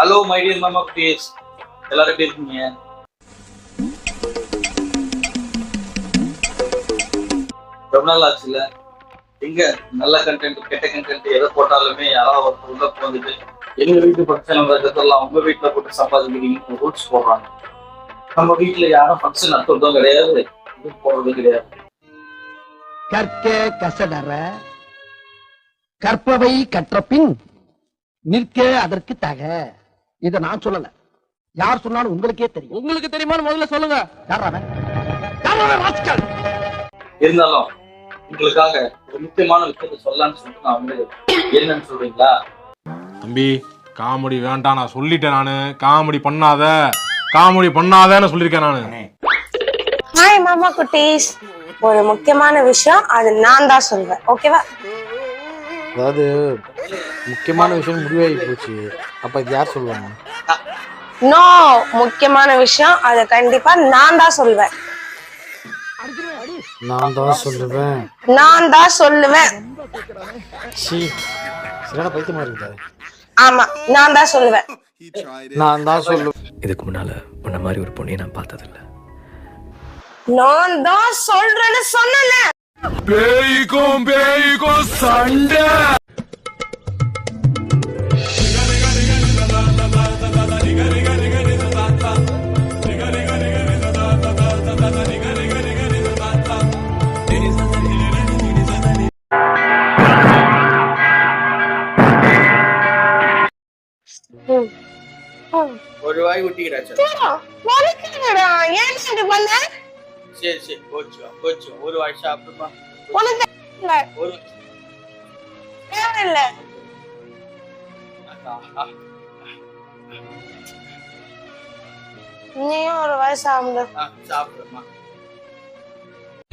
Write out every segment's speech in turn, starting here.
Hello my dear மாமா குட்டீஸ், எல்லாரும் எப்படி இருக்கீங்க? ரொம்ப நாள் ஆச்சுல்ல. எங்க நல்ல கண்டென்ட் கெட்ட கண்டென்ட் எதை போட்டாலுமே யாராவது ஒருத்தர் உள்ள போந்துட்டு எங்க வீட்டு ஃபங்க்ஷன் நடக்கிறதெல்லாம் உங்க வீட்டுல போட்டு சம்பாதிக்கிறீங்க ரூல்ஸ் போடுறாங்க. நம்ம வீட்டுல யாரும் ஃபங்க்ஷன் நடத்துறதும் கிடையாது, இது போடுறதும் கிடையாது. கற்க கசடற கற்பவை கற்ற பின் நிற்க அதற்கு தக. இத நான் சொல்லல, யார் சொன்னாலும் உங்களுக்கே தெரியும். உங்களுக்கு தெரியுமான்னு முதல்ல சொல்லுங்க. இருந்தாலும் உங்களுக்காக ஒரு முக்கியமான விஷயத்தை சொல்லலாம்னு சொல்லிட்டு நான் வந்து என்னன்னு சொல்றீங்களா? தம்பி காமெடி வேண்டாம், நான் சொல்லிட்டேன். நானு காமெடி பண்ணாதன்னு சொல்லியிருக்கேன் நானு. ஹாய் மாமா குட்டீஸ், ஒரு முக்கியமான விஷயம், அது நான் தான் சொல்வேன். ஓகேவா? அதாவது முக்கியமான விஷயம் முடிவாகி போச்சு. அப்ப இது யார் சொல்லுவாங்க? நோ, முக்கியமான விஷயம் அது கண்டிப்பா நான் தான் சொல்வேன். நான் தான் சொல்லுவேன். சரியான பைத்தியமா இருக்குது. ஆமா, நான் தான் சொல்லுவேன். இதுக்கு முன்னால உன்ன மாதிரி ஒரு பொண்ணையை நான் பார்த்ததில்ல. நான் தான் சொல்றேன்னு சொன்னேன். பேய்க்கும் சண்டை. ஒரு வாய் ஊட்டிக்கிறாச்சு. ஏன் இப்படி பண்ண? சரி சரி, கோச்சு ஒரு வாய் சாப்பிடுமா. ஒரு தேவையில்ல. நீயும் ஒரு வாய் சாப்பிடு. சாப்பிடுமா.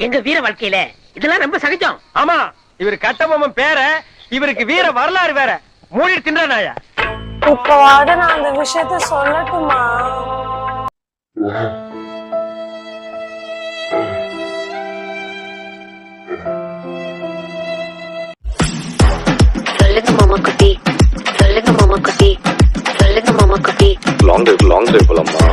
எங்க வீர வாழ்க்கையில இதெல்லாம் ரொம்ப சகஜம். ஆமா, இவர் கட்டபொம்மன் பேர, இவருக்கு வீர வரலாறு வேற. மூடி தின்றாயா? இப்ப வாட நான் அந்த விஷயத்த சொல்லட்டுமா? சொல்லுங்க மாமா குட்டி. லாங் டிரைவ் போலாமா?